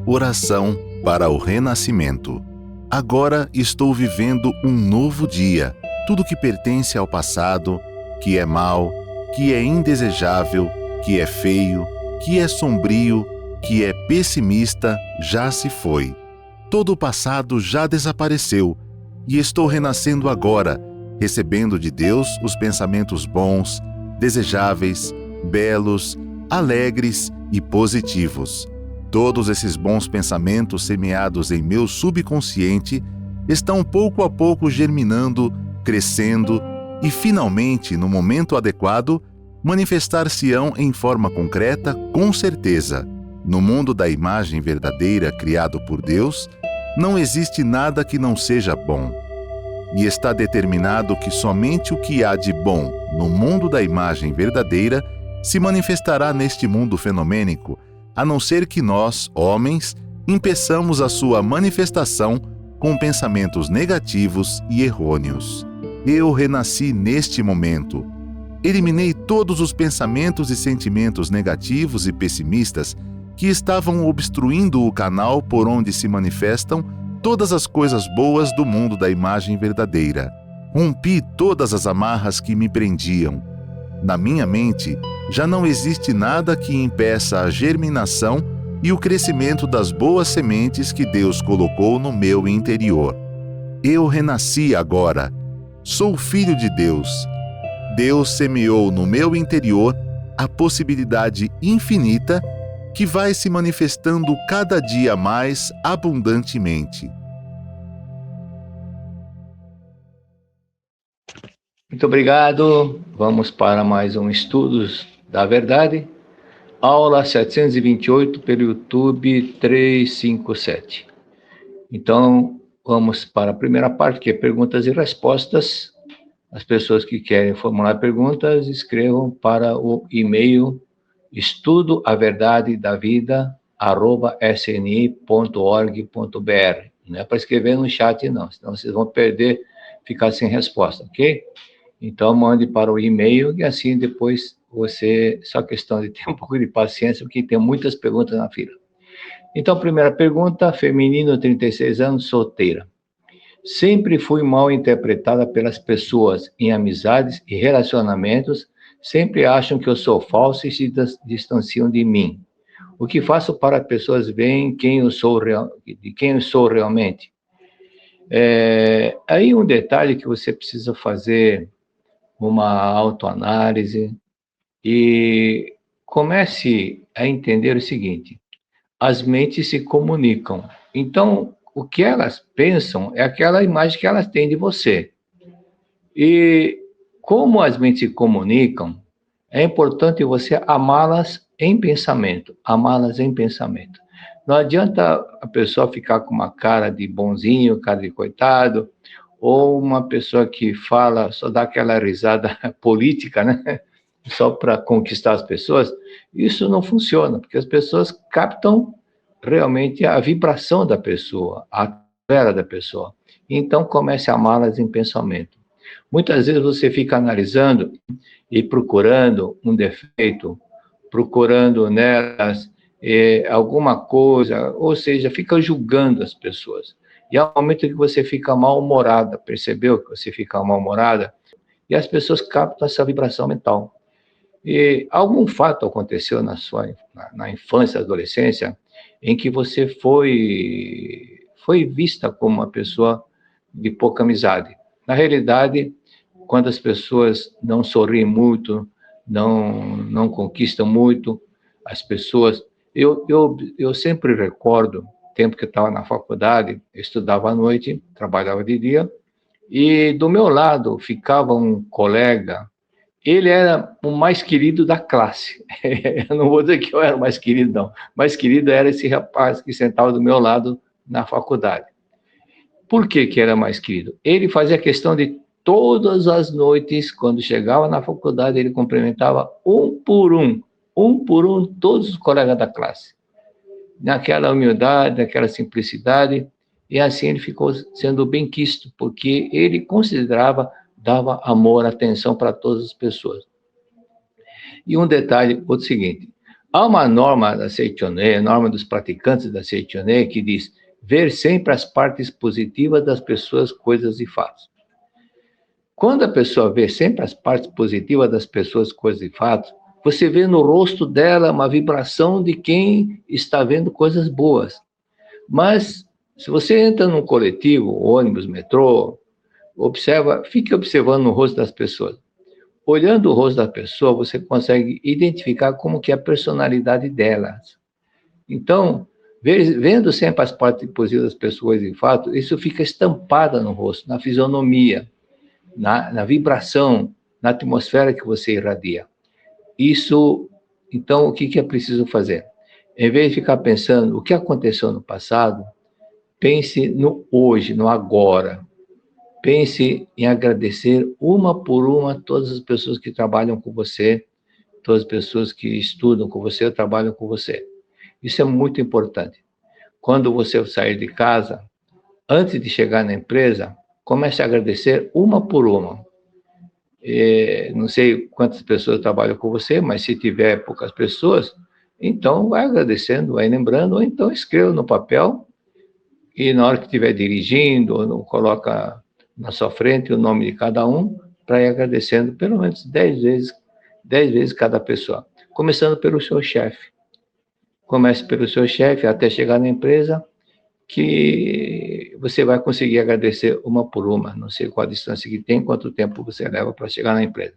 Oração para o renascimento. Agora estou vivendo um novo dia. Tudo que pertence ao passado, que é mau, que é indesejável, que é feio, que é sombrio, que é pessimista, já se foi. Todo o passado já desapareceu e estou renascendo agora, recebendo de Deus os pensamentos bons, desejáveis, belos, alegres e positivos. Todos esses bons pensamentos semeados em meu subconsciente estão pouco a pouco germinando, crescendo e, finalmente, no momento adequado, manifestar-se-ão em forma concreta, com certeza. No mundo da imagem verdadeira criado por Deus, não existe nada que não seja bom. E está determinado que somente o que há de bom no mundo da imagem verdadeira se manifestará neste mundo fenomênico, a não ser que nós, homens, impeçamos a sua manifestação com pensamentos negativos e errôneos. Eu renasci neste momento. Eliminei todos os pensamentos e sentimentos negativos e pessimistas que estavam obstruindo o canal por onde se manifestam todas as coisas boas do mundo da imagem verdadeira. Rompi todas as amarras que me prendiam. Na minha mente, já não existe nada que impeça a germinação e o crescimento das boas sementes que Deus colocou no meu interior. Eu renasci agora. Sou filho de Deus. Deus semeou no meu interior a possibilidade infinita que vai se manifestando cada dia mais abundantemente. Muito obrigado. Vamos para mais um Estudos da Verdade. Aula 728 pelo YouTube 357. Então, vamos para a primeira parte, que é perguntas e respostas. As pessoas que querem formular perguntas, escrevam para o e-mail estudoaverdade@sni.org.br. Não é para escrever no chat, não, senão vocês vão perder, ficar sem resposta, ok? Então, mande para o e-mail e assim depois você... Só questão de ter um pouco de paciência, porque tem muitas perguntas na fila. Então, primeira pergunta, feminino, 36 anos, solteira. Sempre fui mal interpretada pelas pessoas em amizades e relacionamentos, sempre acham que eu sou falso e se distanciam de mim. O que faço para as pessoas verem quem eu sou realmente? Aí um detalhe que você precisa fazer uma autoanálise e comece a entender o seguinte: as mentes se comunicam. Então, o que elas pensam é aquela imagem que elas têm de você. E como as mentes se comunicam, é importante você amá-las em pensamento, amá-las em pensamento. Não adianta a pessoa ficar com uma cara de bonzinho, cara de coitado, ou uma pessoa que fala, só dá aquela risada política, né? Só para conquistar as pessoas. Isso não funciona, porque as pessoas captam realmente a vibração da pessoa, a atmosfera da pessoa. Então, comece a amá-las em pensamento. Muitas vezes você fica analisando e procurando um defeito, procurando nelas alguma coisa, ou seja, fica julgando as pessoas. E há um momento que você fica mal-humorada, percebeu que você fica mal-humorada? E as pessoas captam essa vibração mental. E algum fato aconteceu na infância, adolescência, em que você foi vista como uma pessoa de pouca amizade. Na realidade, quando as pessoas não sorriem muito, não conquistam muito as pessoas... Eu sempre recordo, tempo que eu estava na faculdade, eu estudava à noite, trabalhava de dia, e do meu lado ficava um colega. Ele era o mais querido da classe. Eu não vou dizer que eu era o mais querido, não. O mais querido era esse rapaz que sentava do meu lado na faculdade. Por que que era mais querido? Ele fazia questão de todas as noites, quando chegava na faculdade, ele cumprimentava um por um, todos os colegas da classe. Naquela humildade, naquela simplicidade, e assim ele ficou sendo bem quisto, porque ele considerava, dava amor, atenção para todas as pessoas. E um detalhe, outro seguinte, Há uma norma da Seichoné, a norma dos praticantes da Seichoné, que diz ver sempre as partes positivas das pessoas, coisas e fatos. Quando a pessoa vê sempre as partes positivas das pessoas, coisas e fatos, você vê no rosto dela uma vibração de quem está vendo coisas boas. Mas, se você entra num coletivo, ônibus, metrô, fique observando o rosto das pessoas. Olhando o rosto da pessoa, você consegue identificar como que é a personalidade delas. Então, vendo sempre as partes positivas das pessoas e fato, isso fica estampado no rosto, na fisionomia, na vibração, na atmosfera que você irradia. Isso, então, o que é preciso fazer? Em vez de ficar pensando o que aconteceu no passado, pense no hoje, no agora. Pense em agradecer uma por uma todas as pessoas que trabalham com você, todas as pessoas que estudam com você, trabalham com você. Isso é muito importante. Quando você sair de casa, antes de chegar na empresa, comece a agradecer uma por uma. Não sei quantas pessoas trabalham com você, mas se tiver poucas pessoas, então vai agradecendo, vai lembrando, ou então escreva no papel e na hora que estiver dirigindo, ou coloca na sua frente o nome de cada um, para ir agradecendo pelo menos 10 vezes cada pessoa. Começando pelo seu chefe. Comece pelo seu chefe até chegar na empresa, que você vai conseguir agradecer uma por uma. Não sei qual a distância que tem, quanto tempo você leva para chegar na empresa.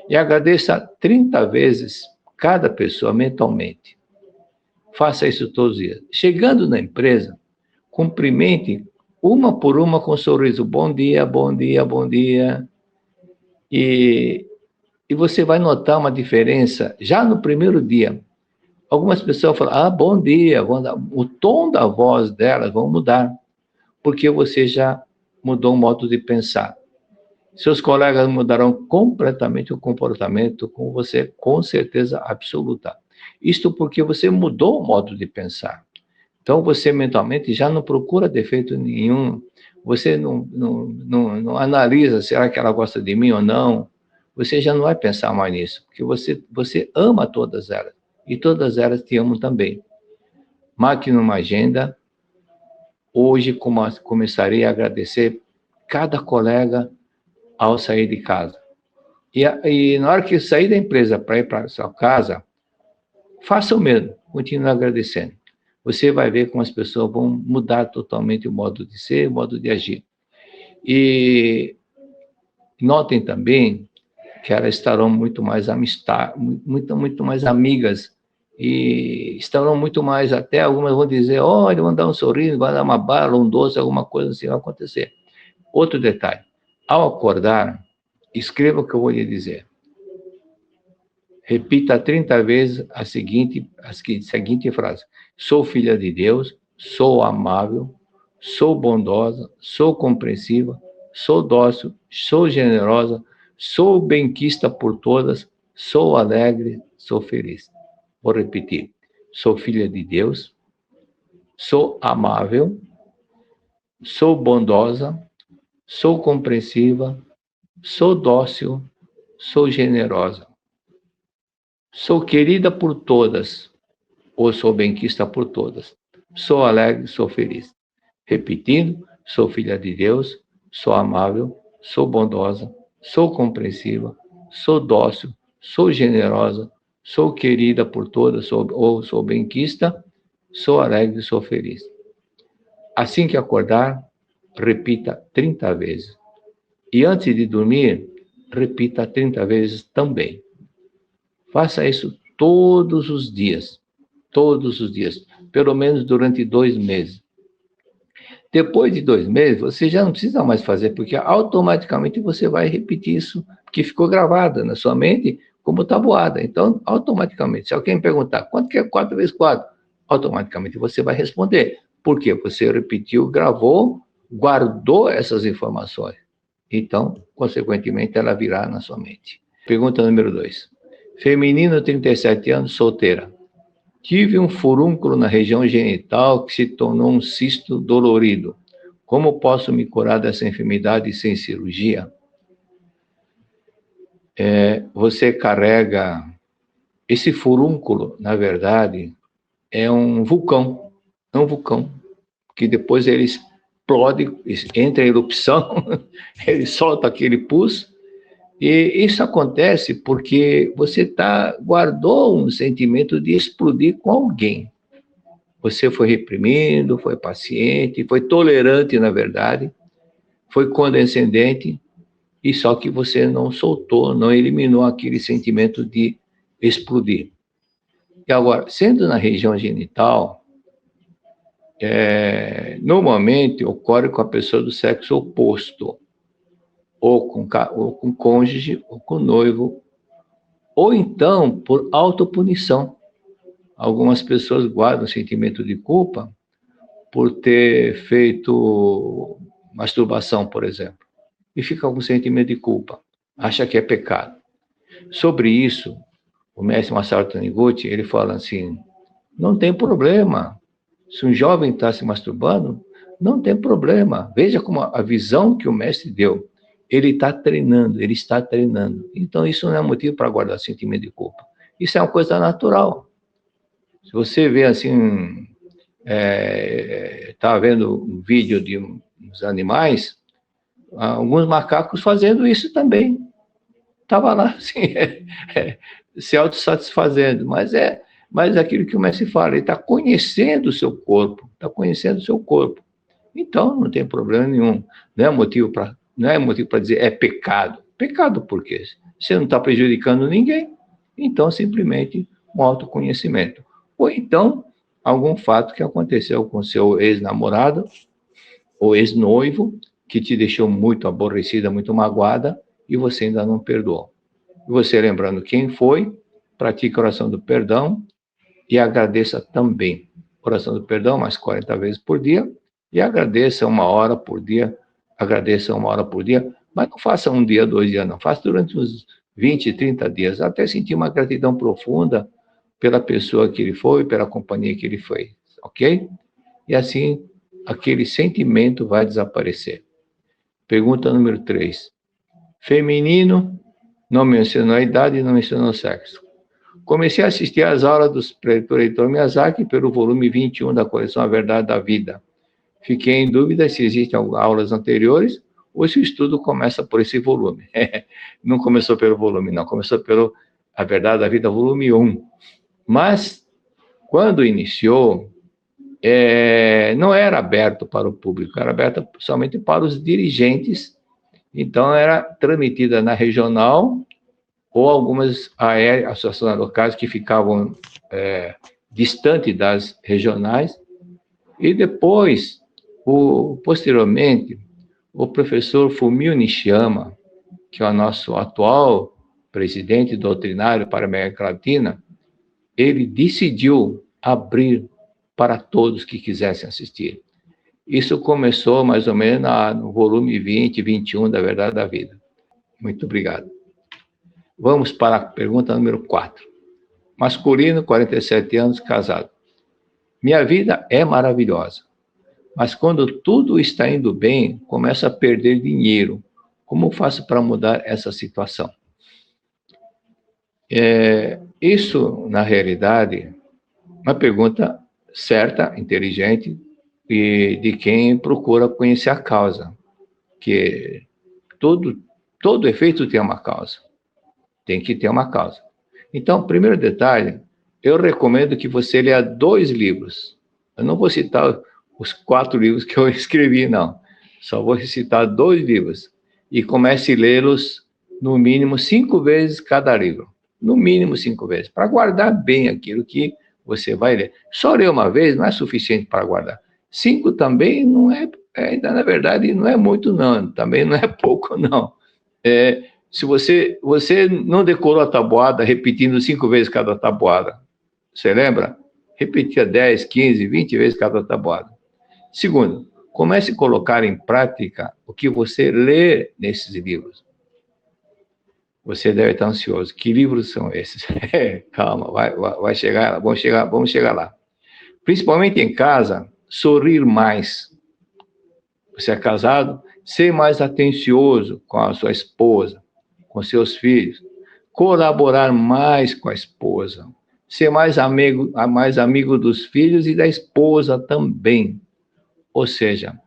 E agradeça 30 vezes cada pessoa mentalmente. Faça isso todos os dias. Chegando na empresa, cumprimente uma por uma com um sorriso. Bom dia, bom dia, bom dia. E você vai notar uma diferença já no primeiro dia. Algumas pessoas falam, bom dia, o tom da voz delas vão mudar, porque você já mudou o modo de pensar. Seus colegas mudarão completamente o comportamento com você, com certeza absoluta. Isto porque você mudou o modo de pensar. Então, você mentalmente já não procura defeito nenhum, você não analisa, será que ela gosta de mim ou não? Você já não vai pensar mais nisso, porque você ama todas elas, e todas elas te amam também. Marque numa agenda, hoje começarei a agradecer cada colega ao sair de casa. E na hora que sair da empresa para ir para a sua casa, faça o mesmo, continue agradecendo. Você vai ver como as pessoas vão mudar totalmente o modo de ser, o modo de agir. E notem também que elas estarão muito mais muito mais amigas, e estarão muito mais, até algumas vão dizer, olha, vão dar um sorriso, vão dar uma bala, um doce, alguma coisa assim vai acontecer. Outro detalhe, ao acordar, escreva o que eu vou lhe dizer. Repita 30 vezes a seguinte frase. Sou filha de Deus, sou amável, sou bondosa, sou compreensiva, sou dócil, sou generosa, sou benquista por todas, sou alegre, sou feliz. Vou repetir. Sou filha de Deus, sou amável, sou bondosa, sou compreensiva, sou dócil, sou generosa. Sou querida por todas, ou sou benquista por todas. Sou alegre, sou feliz. Repetindo, sou filha de Deus, sou amável, sou bondosa, sou compreensiva, sou dócil, sou generosa, sou querida por todas, sou benquista, sou alegre, sou feliz. Assim que acordar, repita 30 vezes. E antes de dormir, repita 30 vezes também. Faça isso todos os dias, pelo menos durante 2 meses. Depois de 2 meses, você já não precisa mais fazer, porque automaticamente você vai repetir isso, que ficou gravado na sua mente como tabuada. Então, automaticamente, se alguém perguntar quanto que é 4 vezes 4, automaticamente você vai responder, porque você repetiu, gravou, guardou essas informações. Então, consequentemente, ela virá na sua mente. Pergunta número 2. Feminino, 37 anos, solteira. Tive um furúnculo na região genital que se tornou um cisto dolorido. Como posso me curar dessa enfermidade sem cirurgia? Você carrega Esse furúnculo, na verdade, é um vulcão. É um vulcão que depois ele explode, entra em erupção, ele solta aquele pus. E isso acontece porque você guardou um sentimento de explodir com alguém. Você foi reprimindo, foi paciente, foi tolerante, na verdade, foi condescendente, e só que você não soltou, não eliminou aquele sentimento de explodir. E agora, sendo na região genital, normalmente ocorre com a pessoa do sexo oposto, ou com cônjuge, ou com noivo, ou então por autopunição. Algumas pessoas guardam sentimento de culpa por ter feito masturbação, por exemplo, e fica com sentimento de culpa, acha que é pecado. Sobre isso, o mestre Masaru Taniguchi, ele fala assim, não tem problema, se um jovem está se masturbando, não tem problema, veja como a visão que o mestre deu, ele está treinando, então isso não é motivo para guardar sentimento de culpa, isso é uma coisa natural. Se você vê assim, tá vendo um vídeo de uns animais, alguns macacos fazendo isso também. Estava lá, assim, se autossatisfazendo, mas é aquilo que o mestre fala, ele está conhecendo o seu corpo, Então, não tem problema nenhum. Não é motivo para dizer é pecado. Pecado por quê? Você não está prejudicando ninguém, então simplesmente um autoconhecimento. Ou então, algum fato que aconteceu com seu ex-namorado ou ex-noivo, que te deixou muito aborrecida, muito magoada, e você ainda não perdoou. E você, lembrando quem foi, pratique a oração do perdão e agradeça também. Oração do perdão, mais 40 vezes por dia, e agradeça 1 hora por dia, mas não faça 1 dia, 2 dias, não. Faça durante uns 20, 30 dias, até sentir uma gratidão profunda pela pessoa que ele foi, pela companhia que ele foi, ok? E assim, aquele sentimento vai desaparecer. Pergunta número 3. Feminino, não mencionou a idade e não mencionou o sexo. Comecei a assistir às aulas do preletor Heitor Miyazaki pelo volume 21 da coleção A Verdade da Vida. Fiquei em dúvida se existem aulas anteriores ou se o estudo começa por esse volume. Não começou pelo volume, não. Começou pelo A Verdade da Vida, volume 1. Mas, quando iniciou, não era aberto para o público, era aberto somente para os dirigentes. Então, era transmitida na regional ou algumas associações locais que ficavam distante das regionais. E depois, posteriormente, o professor Fumio Nishiyama, que é o nosso atual presidente doutrinário para a América Latina, ele decidiu abrir para todos que quisessem assistir. Isso começou mais ou menos no volume 20, 21 da Verdade da Vida. Muito obrigado. Vamos para a pergunta número 4. Masculino, 47 anos, casado. Minha vida é maravilhosa, mas quando tudo está indo bem, começo a perder dinheiro. Como faço para mudar essa situação? Isso, na realidade, uma pergunta certa, inteligente, e de quem procura conhecer a causa, que todo efeito tem uma causa, tem que ter uma causa. Então, primeiro detalhe, eu recomendo que você leia 2 livros. Eu não vou citar os 4 livros que eu escrevi, não. Só vou citar 2 livros. E comece a lê-los, no mínimo, 5 vezes cada livro. No mínimo 5 vezes, para guardar bem aquilo que você vai ler. Só ler uma vez não é suficiente para guardar. 5 também não na verdade, não é muito, não. Também não é pouco, não. Se você não decorou a tabuada repetindo 5 vezes cada tabuada, você lembra? Repetia 10, 15, 20 vezes cada tabuada. Segundo, comece a colocar em prática o que você lê nesses livros. Você deve estar ansioso. Que livros são esses? Calma, vai chegar, vamos chegar lá. Principalmente em casa, sorrir mais. Você é casado? Ser mais atencioso com a sua esposa, com seus filhos. colaborar mais com a esposa, ser mais amigo dos filhos e da esposa também. Ou seja,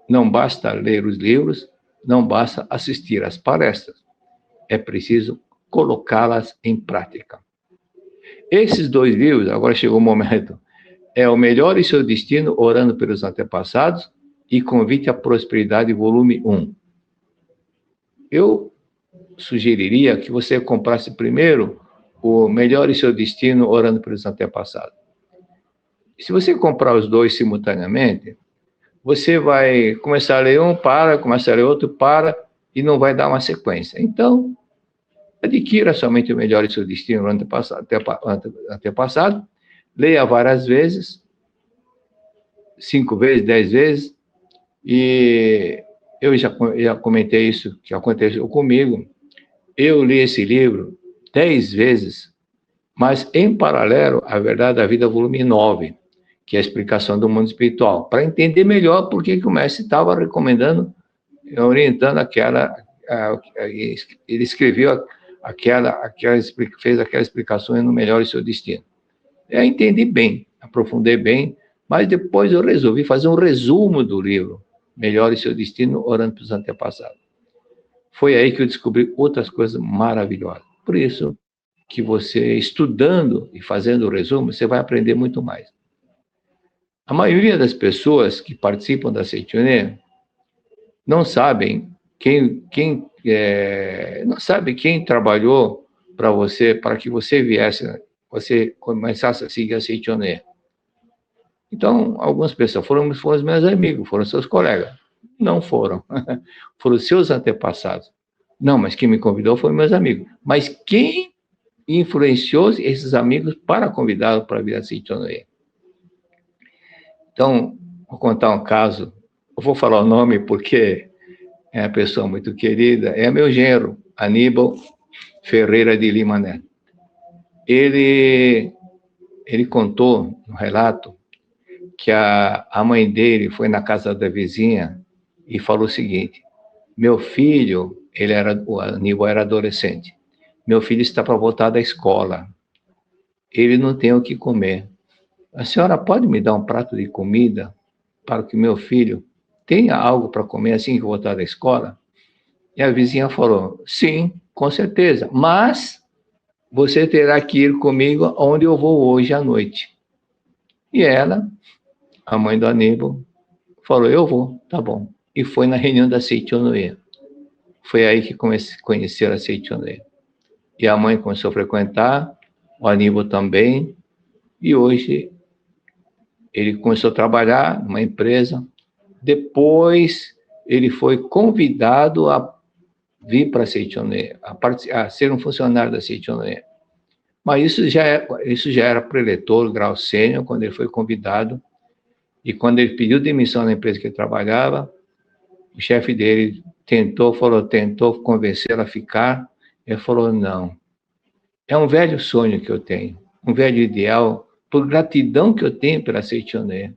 não basta ler os livros, não basta assistir às palestras, é preciso colocá-las em prática. Esses 2 livros, agora chegou o momento, é O Melhor e Seu Destino, Orando pelos Antepassados, e Convite à Prosperidade, volume 1. Eu sugeriria que você comprasse primeiro O Melhor e Seu Destino, Orando pelos Antepassados. Se você comprar os 2 simultaneamente, você vai começar a ler um, começar a ler outro, e não vai dar uma sequência. Então, adquira somente O Melhor e Seu Destino, Orando pelos Antepassados, leia várias vezes, 5 vezes, 10 vezes, e eu já comentei isso, que aconteceu comigo. Eu li esse livro 10 vezes, mas em paralelo, A Verdade da Vida, volume 9, que é a explicação do mundo espiritual, para entender melhor por que o mestre estava recomendando, orientando ele escreveu fez aquela explicação no Melhor e Seu Destino. Eu entendi bem, aprofundei bem, mas depois eu resolvi fazer um resumo do livro, Melhor e Seu Destino, Orando pelos Antepassados. Foi aí que eu descobri outras coisas maravilhosas. Por isso que você, estudando e fazendo o resumo, você vai aprender muito mais. A maioria das pessoas que participam da Seitione não sabem quem trabalhou para você, para que você você começasse a seguir a Seitione. Então, algumas pessoas foram os meus amigos, foram seus colegas. Não foram. Foram seus antepassados. Não, mas quem me convidou foi meus amigos. Mas quem influenciou esses amigos para convidá-lo para vir a Seitione? Então, vou contar um caso. Eu vou falar o nome porque é uma pessoa muito querida. É meu genro, Aníbal Ferreira de Lima Neto. Ele contou no relato que a mãe dele foi na casa da vizinha e falou o seguinte: meu filho, o Aníbal era adolescente, meu filho está para voltar da escola, ele não tem o que comer. A senhora pode me dar um prato de comida para que meu filho tenha algo para comer assim que voltar da escola? E a vizinha falou: sim, com certeza, mas você terá que ir comigo onde eu vou hoje à noite. E ela, a mãe do Aníbal, falou: eu vou, tá bom. E foi na reunião da Seitione. Foi aí que conheceram a Seitione. E a mãe começou a frequentar, o Aníbal também, e hoje ele começou a trabalhar numa empresa. Depois ele foi convidado a vir para a Seitione, a ser um funcionário da Seitione. Mas isso já era preletor, grau sênior, quando ele foi convidado. E quando ele pediu demissão na empresa que ele trabalhava, o chefe dele tentou convencê-lo a ficar. Ele falou: não, é um velho sonho que eu tenho, um velho ideal, por gratidão que eu tenho pela Seitione,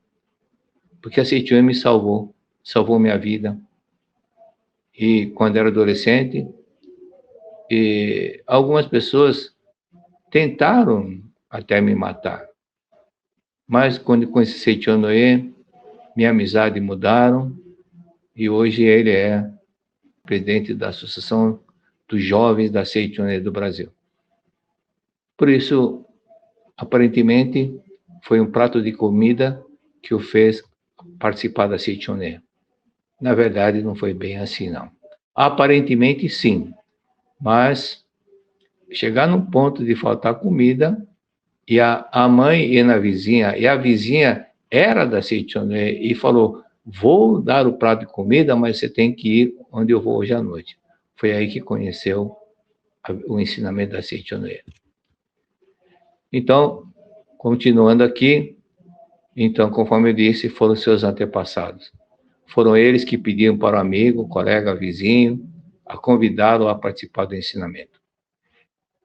porque a Seitione me salvou minha vida. E quando era adolescente, algumas pessoas tentaram até me matar, mas quando conheci Seitione, minha amizade mudaram, e hoje ele é presidente da Associação dos Jovens da Seitione do Brasil. Por isso, aparentemente, foi um prato de comida que o fez participar da Seitione. Na verdade, não foi bem assim, não. Aparentemente, sim, mas chegar num ponto de faltar comida, e a mãe ia na vizinha, e a vizinha era da Seitione, e falou: vou dar o prato de comida, mas você tem que ir onde eu vou hoje à noite. Foi aí que conheceu o ensinamento da Seitione. Então, continuando aqui, então, conforme eu disse, foram seus antepassados. Foram eles que pediram para o amigo, colega, vizinho, a convidá-lo a participar do ensinamento.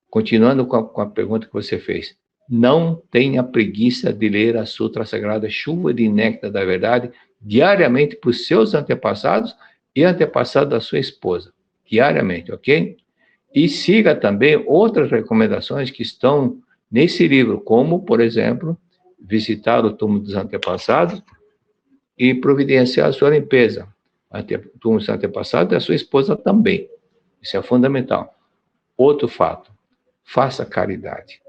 Continuando com a pergunta que você fez: não tenha preguiça de ler a Sutra Sagrada Chuva de Néctar da Verdade diariamente para os seus antepassados e antepassados da sua esposa. Diariamente, ok? E siga também outras recomendações que estão nesse livro, como, por exemplo, visitar o túmulo dos antepassados e providenciar a sua limpeza. O túmulo dos antepassados e a sua esposa também. Isso é fundamental. Outro fato, faça caridade.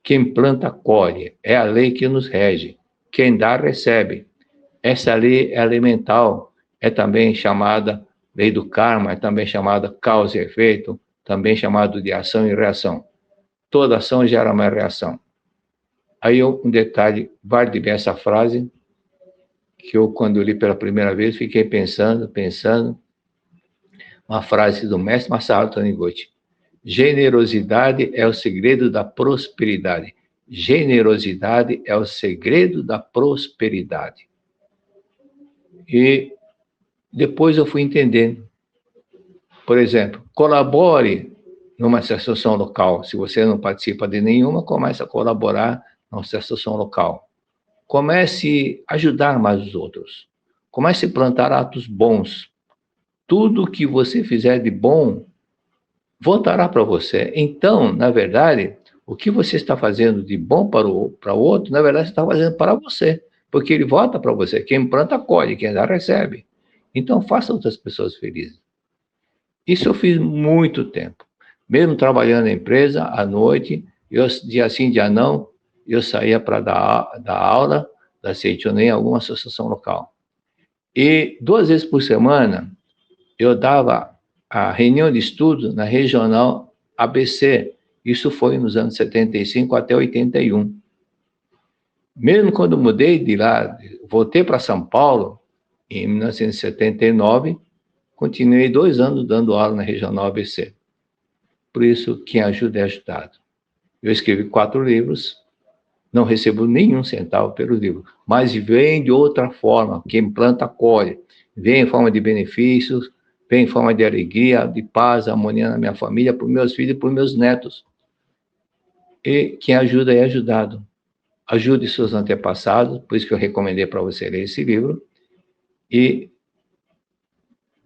Quem planta, colhe. É a lei que nos rege. Quem dá, recebe. Essa lei elemental é também chamada lei do karma, é também chamada causa e efeito, também chamado de ação e reação. Toda ação gera uma reação. Aí um detalhe, guarde bem essa frase, que eu, quando eu li pela primeira vez, fiquei pensando, uma frase do mestre Masaru Taniguchi. Generosidade é o segredo da prosperidade. Generosidade é o segredo da prosperidade. E depois eu fui entendendo. Por exemplo, colabore numa associação local. Se você não participa de nenhuma, comece a colaborar numa associação local. Comece a ajudar mais os outros. Comece a plantar atos bons. Tudo que você fizer de bom voltará para você. Então, na verdade, o que você está fazendo de bom para o outro, na verdade, você está fazendo para você. Porque ele volta para você. Quem planta, colhe. Quem dá, recebe. Então, faça outras pessoas felizes. Isso eu fiz muito tempo. Mesmo trabalhando na empresa, à noite, dia sim, dia não, eu saía para dar aula da Seichonen em alguma associação local. E 2 vezes por semana, eu dava a reunião de estudo na regional ABC. Isso foi nos anos 75 até 81. Mesmo quando mudei de lá, voltei para São Paulo, em 1979, continuei 2 anos dando aula na regional ABC. Por isso, quem ajuda é ajudado. Eu escrevi 4 livros, não recebo nenhum centavo pelo livro, mas vem de outra forma. Quem planta, colhe. Vem em forma de benefícios, vem em forma de alegria, de paz, harmonia na minha família, para os meus filhos e para os meus netos. E quem ajuda é ajudado. Ajude seus antepassados, por isso que eu recomendei para você ler esse livro. E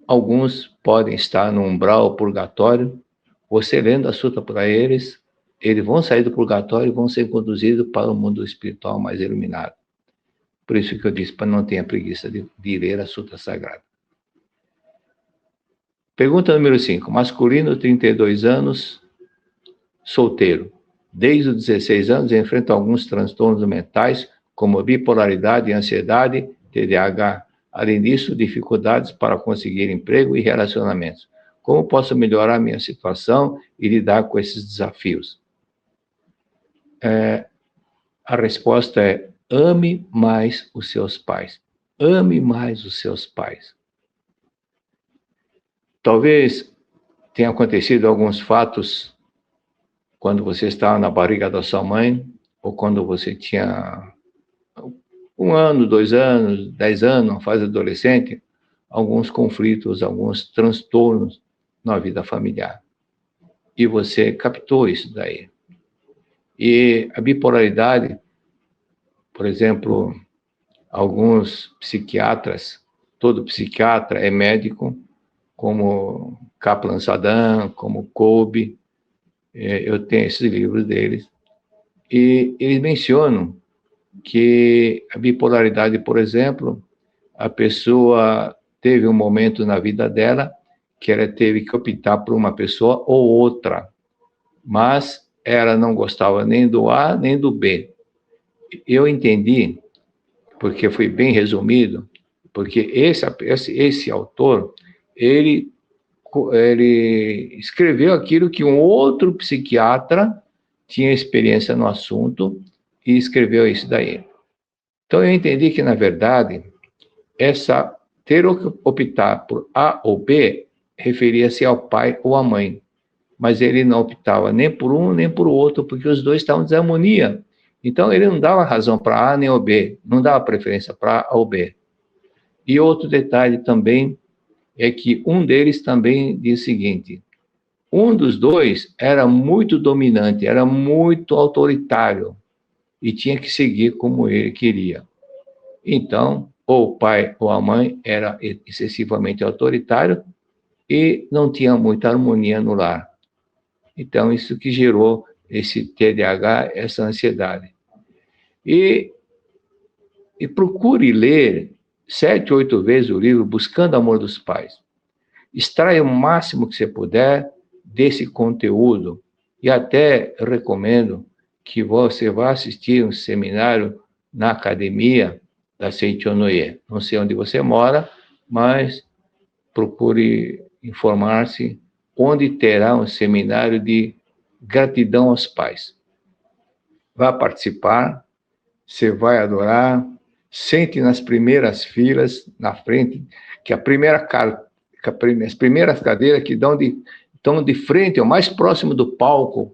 alguns podem estar no umbral, purgatório. Você lendo a suta para eles, eles vão sair do purgatório e vão ser conduzidos para o mundo espiritual mais iluminado. Por isso que eu disse, para não ter a preguiça de ler a suta sagrada. Pergunta número 5. Masculino, 32 anos, solteiro. Desde os 16 anos, enfrenta alguns transtornos mentais, como bipolaridade, ansiedade, TDAH. Além disso, dificuldades para conseguir emprego e relacionamentos. Como posso melhorar minha situação e lidar com esses desafios? A resposta é: ame mais os seus pais. Ame mais os seus pais. Talvez tenha acontecido alguns fatos quando você estava na barriga da sua mãe, ou quando você tinha 1 ano, 2 anos, 10 anos, uma fase adolescente, alguns conflitos, alguns transtornos na vida familiar. E você captou isso daí. E a bipolaridade, por exemplo, alguns psiquiatras, todo psiquiatra é médico, como Kaplan Saddam, como Kolbe, eu tenho esses livros deles, e eles mencionam que a bipolaridade, por exemplo, a pessoa teve um momento na vida dela que ela teve que optar por uma pessoa ou outra, mas ela não gostava nem do A nem do B. Eu entendi, porque foi bem resumido, porque esse autor, ele escreveu aquilo que um outro psiquiatra tinha experiência no assunto e escreveu isso daí. Então, eu entendi que, na verdade, ter que optar por A ou B referia-se ao pai ou à mãe, mas ele não optava nem por um nem por outro, porque os dois estavam em desarmonia. Então, ele não dava razão para A nem o B, não dava preferência para A ou B. E outro detalhe também é que um deles também diz o seguinte: um dos dois era muito dominante, era muito autoritário, e tinha que seguir como ele queria. Então, ou o pai ou a mãe era excessivamente autoritário e não tinha muita harmonia no lar. Então, isso que gerou esse TDAH, essa ansiedade. E procure ler 7, 8 vezes o livro Buscando o Amor dos Pais. Extraia o máximo que você puder desse conteúdo. E até eu recomendo que você vá assistir um seminário na academia da Seichonoye. Não sei onde você mora, mas procure informar-se onde terá um seminário de gratidão aos pais. Vá participar, você vai adorar, sente nas primeiras filas, na frente, que as primeiras cadeiras que estão de frente, ou mais próximo do palco,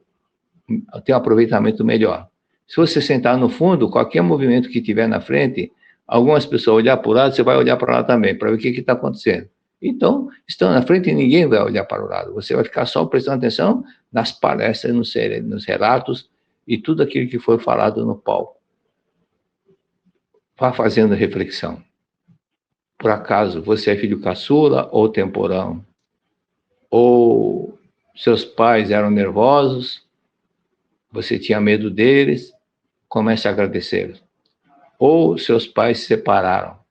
tem um aproveitamento melhor. Se você sentar no fundo, qualquer movimento que tiver na frente, algumas pessoas olhar para o lado, você vai olhar para lá também, para ver o que está acontecendo. Então, estando na frente, ninguém vai olhar para o lado. Você vai ficar só prestando atenção nas palestras, nos relatos e tudo aquilo que foi falado no palco. Vá fazendo reflexão. Por acaso, você é filho caçula ou temporão? Ou seus pais eram nervosos? Você tinha medo deles? Comece a agradecê-los. Ou seus pais se separaram?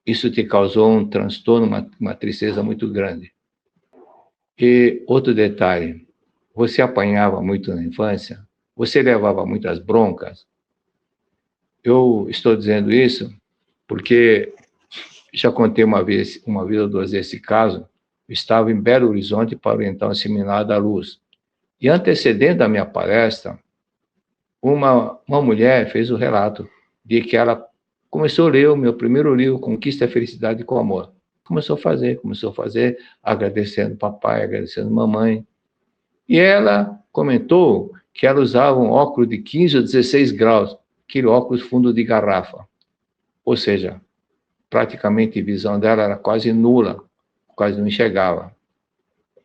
Isso te causou um transtorno, uma tristeza muito grande. E outro detalhe, você apanhava muito na infância? Você levava muitas broncas? Eu estou dizendo isso porque já contei uma vez ou duas vezes esse caso. Eu estava em Belo Horizonte para orientar um seminário da Luz. E antecedendo a minha palestra, uma mulher fez o relato de que ela começou a ler o meu primeiro livro, Conquista a Felicidade com Amor. Começou a fazer, agradecendo papai, agradecendo mamãe. E ela comentou que ela usava um óculos de 15 ou 16 graus, aquele óculos fundo de garrafa. Ou seja, praticamente a visão dela era quase nula, quase não enxergava.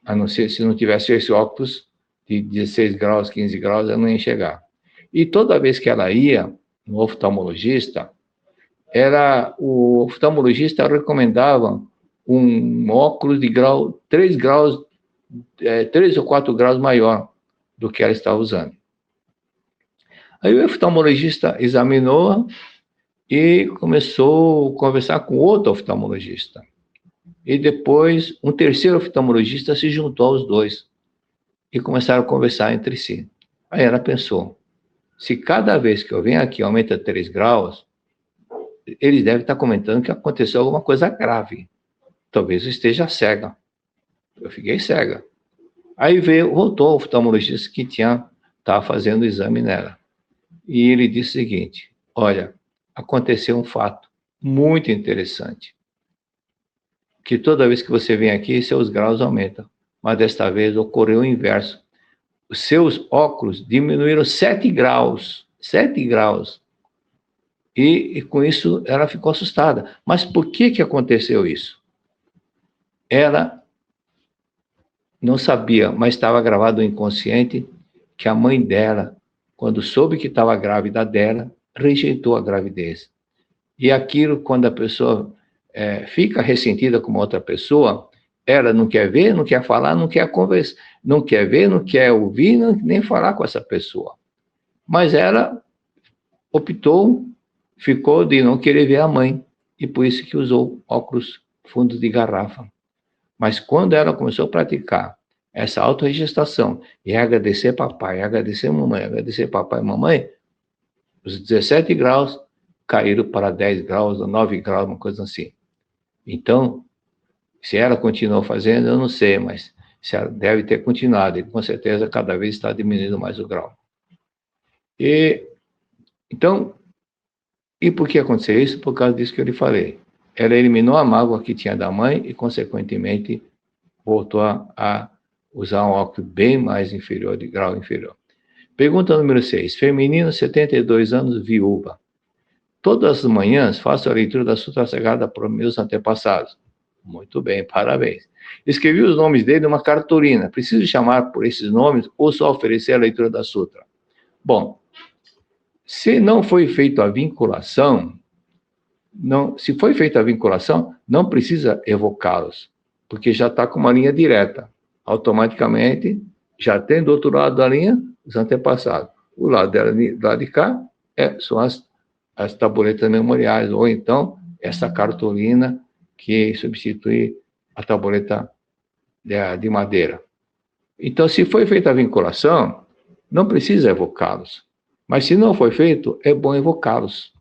A não ser se não tivesse esse óculos de 16 graus, 15 graus, ela não ia enxergar. E toda vez que ela ia no oftalmologista, o oftalmologista recomendava um óculos de grau 3 ou 4 graus maior do que ela estava usando. Aí o oftalmologista examinou e começou a conversar com outro oftalmologista. E depois um terceiro oftalmologista se juntou aos dois e começaram a conversar entre si. Aí ela pensou, se cada vez que eu venho aqui aumenta 3 graus, eles devem estar comentando que aconteceu alguma coisa grave. Talvez eu esteja cega. Eu fiquei cega. Aí voltou o oftalmologista que estava fazendo o exame nela. E ele disse o seguinte, olha, aconteceu um fato muito interessante, que toda vez que você vem aqui, seus graus aumentam. Mas desta vez ocorreu o inverso. Os seus óculos diminuíram 7 graus. 7 graus. E com isso ela ficou assustada. Mas por que aconteceu isso? Ela não sabia, mas estava gravado no inconsciente que a mãe dela, quando soube que estava grávida dela, rejeitou a gravidez. E aquilo, quando a pessoa fica ressentida com uma outra pessoa, ela não quer ver, não quer falar, não quer conversar, não quer ver, não quer ouvir, nem falar com essa pessoa. Mas ela ficou de não querer ver a mãe, e por isso que usou óculos fundos de garrafa. Mas quando ela começou a praticar essa autorregestação, e agradecer papai, agradecer mamãe, agradecer papai e mamãe, os 17 graus caíram para 10 graus, ou 9 graus, uma coisa assim. Então, se ela continuou fazendo, eu não sei, mas se ela deve ter continuado, e com certeza cada vez está diminuindo mais o grau. Então, e por que aconteceu isso? Por causa disso que eu lhe falei. Ela eliminou a mágoa que tinha da mãe e, consequentemente, voltou a usar um óculos bem mais inferior, de grau inferior. Pergunta número 6. Feminino, 72 anos, viúva. Todas as manhãs faço a leitura da Sutra Sagrada para meus antepassados. Muito bem, parabéns. Escrevi os nomes dele numa cartolina. Preciso chamar por esses nomes ou só oferecer a leitura da Sutra? Bom, se não foi feita a vinculação, se foi feita a vinculação, não precisa evocá-los, porque já está com uma linha direta. Automaticamente, já tem do outro lado da linha os antepassados. O lado dela, do lado de cá são as tabuletas memoriais, ou então essa cartolina que substitui a tabuleta de madeira. Então, se foi feita a vinculação, não precisa evocá-los. Mas se não foi feito, é bom evocá-los,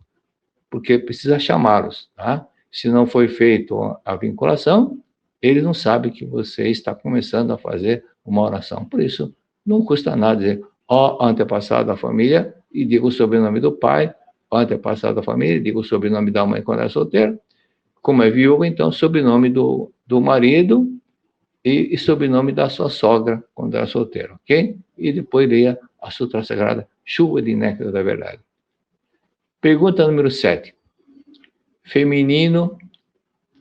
porque precisa chamá-los, tá? Se não foi feita a vinculação, eles não sabem que você está começando a fazer uma oração. Por isso, não custa nada dizer, ó antepassado da família, e diga o sobrenome do pai, ó antepassado da família, diga o sobrenome da mãe quando era solteira. Como é viúva, então, sobrenome do marido e sobrenome da sua sogra quando era solteira, ok? E depois leia a Sutra Sagrada, Chuva de Néctar da Verdade. Pergunta número 7. Feminino,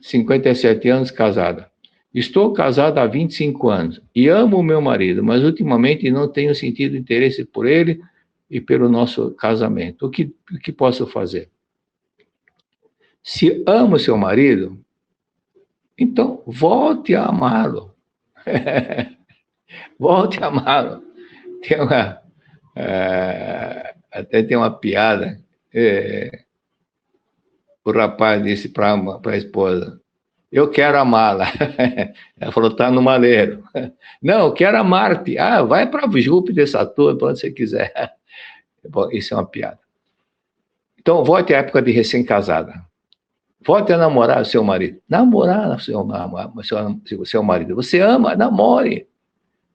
57 anos, casada. Estou casada há 25 anos e amo o meu marido, mas ultimamente não tenho sentido interesse por ele e pelo nosso casamento. O que posso fazer? Se ama o seu marido, então volte a amá-lo. Volte a amá-lo. Até tem uma piada. O rapaz disse para a esposa, eu quero amá-la. Ela falou, está no maleiro. Não, eu quero amar-te. Ah, vai para Júpiter, Saturno, para onde você quiser. Bom, isso é uma piada. Então, volte à época de recém-casada. Volte a namorar o seu marido. Namorar o seu marido. Você ama, namore.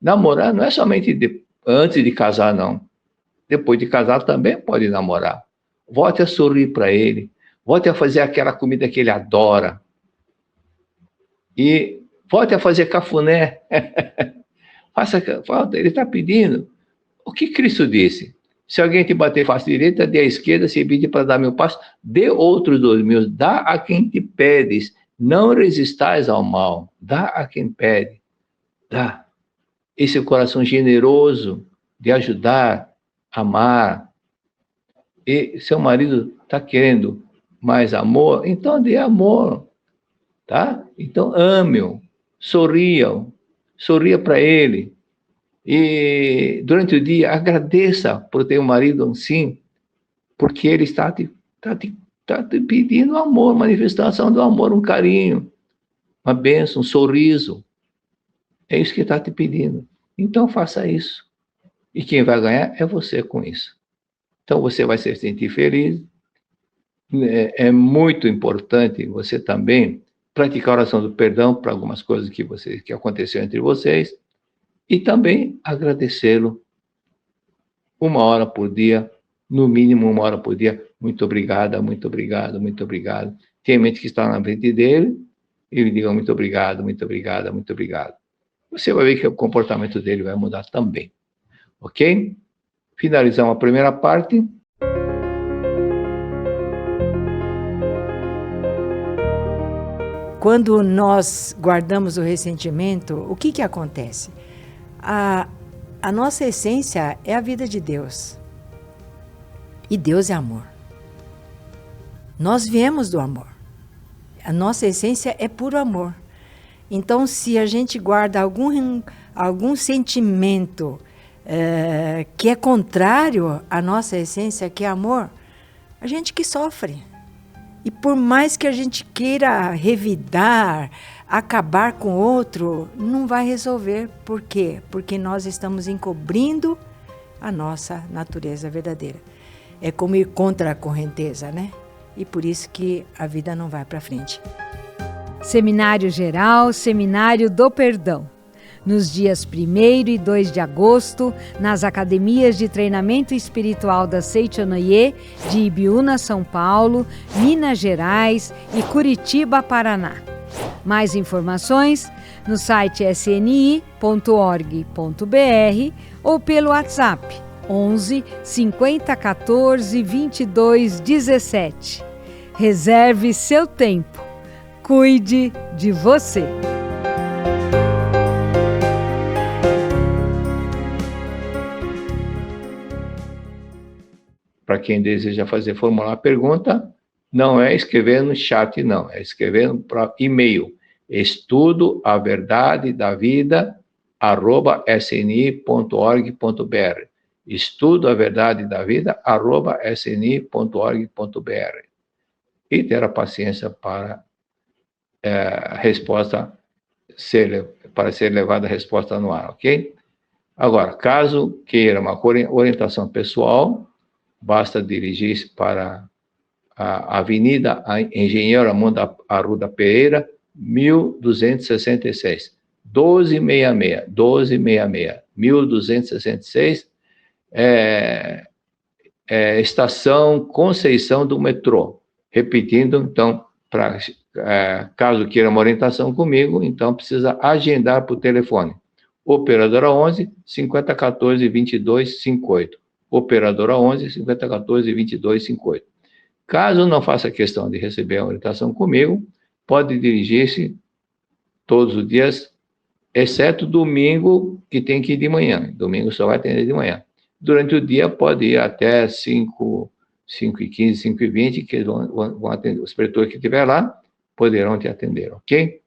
Namorar não é somente antes de casar, não. Depois de casar também pode namorar. Volte a sorrir para ele. Volte a fazer aquela comida que ele adora. E volte a fazer cafuné. Ele está pedindo. O que Cristo disse? Se alguém te bater face direita, dê à esquerda, se pedir para dar meu passo, dê outros 2 mil. Dá a quem te pedes. Não resistais ao mal. Dá a quem pede. Dá. Esse coração generoso de ajudar, amar. E seu marido está querendo mais amor, então dê amor. Tá? Então ame-o. Sorria para ele. E durante o dia agradeça por ter um marido assim, porque ele está te pedindo amor, manifestação do amor, um carinho, uma bênção, um sorriso. É isso que está te pedindo. Então faça isso. E quem vai ganhar é você com isso. Então você vai se sentir feliz. É muito importante você também praticar a oração do perdão para algumas coisas que aconteceu entre vocês. E também agradecê-lo 1 hora por dia, no mínimo 1 hora por dia. Muito obrigada, muito obrigado, muito obrigado. Tem mente que está na frente dele, e ele diga muito obrigado, muito obrigada, muito obrigado. Você vai ver que o comportamento dele vai mudar também. Ok? Finalizamos a primeira parte. Quando nós guardamos o ressentimento, o que acontece? A nossa essência é a vida de Deus. E Deus é amor. Nós viemos do amor. A nossa essência é puro amor. Então, se a gente guarda algum sentimento que é contrário à nossa essência, que é amor, a gente que sofre. E por mais que a gente queira revidar, acabar com o outro, não vai resolver. Por quê? Porque nós estamos encobrindo a nossa natureza verdadeira. É como ir contra a correnteza, né? E por isso que a vida não vai para frente. Seminário Geral, Seminário do Perdão. Nos dias 1º e 2 de agosto, nas academias de treinamento espiritual da Seichonoye, de Ibiúna, São Paulo, Minas Gerais e Curitiba, Paraná. Mais informações no site sni.org.br ou pelo WhatsApp 11 50 14 22 17. Reserve seu tempo. Cuide de você. Para quem deseja formular a pergunta, não é escrever no chat, não. É escrever para e-mail. Estudo a verdade da vida, sni.org.br. Estudo a verdade da vida, sni.org.br. E ter a paciência para a resposta para ser levada a resposta no ar, ok? Agora, caso queira uma orientação pessoal, basta dirigir-se para a Avenida Engenheiro Armando Arruda Pereira, 1266, 1266, estação Conceição do metrô. Repetindo, então, caso queira uma orientação comigo, então precisa agendar por telefone. Operadora 11 5014 2258. Operadora 11 5014 2258. Caso não faça questão de receber a orientação comigo, pode dirigir-se todos os dias, exceto domingo, que tem que ir de manhã. Domingo só vai atender de manhã. Durante o dia pode ir até 5h15, 5h20, que vão atender. Os preletores que estiver lá poderão te atender, ok?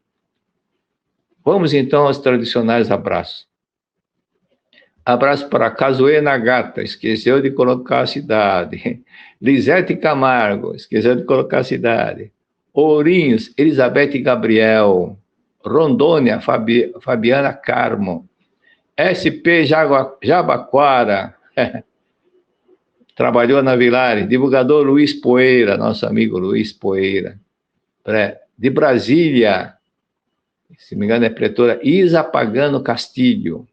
Vamos então aos tradicionais abraços. Abraço para Cazuê Nagata, esqueceu de colocar a cidade. Lisete Camargo, esqueceu de colocar a cidade. Ourinhos, Elizabeth Gabriel. Rondônia, Fabiana Carmo. SP Jabaquara, trabalhou na Vilare. Divulgador Luiz Poeira, nosso amigo Luiz Poeira. De Brasília, se não me engano é pretora Isa Pagano Castilho.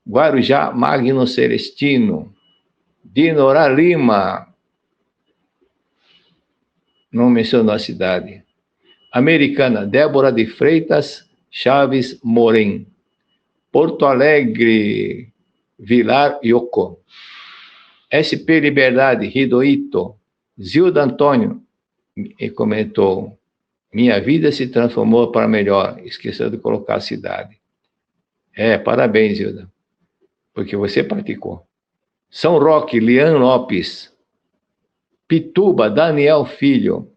Guarujá, Magno Celestino. Dinora Lima, não mencionou a cidade. Americana, Débora de Freitas Chaves Morim. Porto Alegre, Vilar Yoko. SP Liberdade, Ridoito. Zilda Antônio comentou: minha vida se transformou para melhor. Esqueceu de colocar a cidade. Parabéns, Zilda, porque você praticou. São Roque, Lian Lopes. Pituba, Daniel Filho.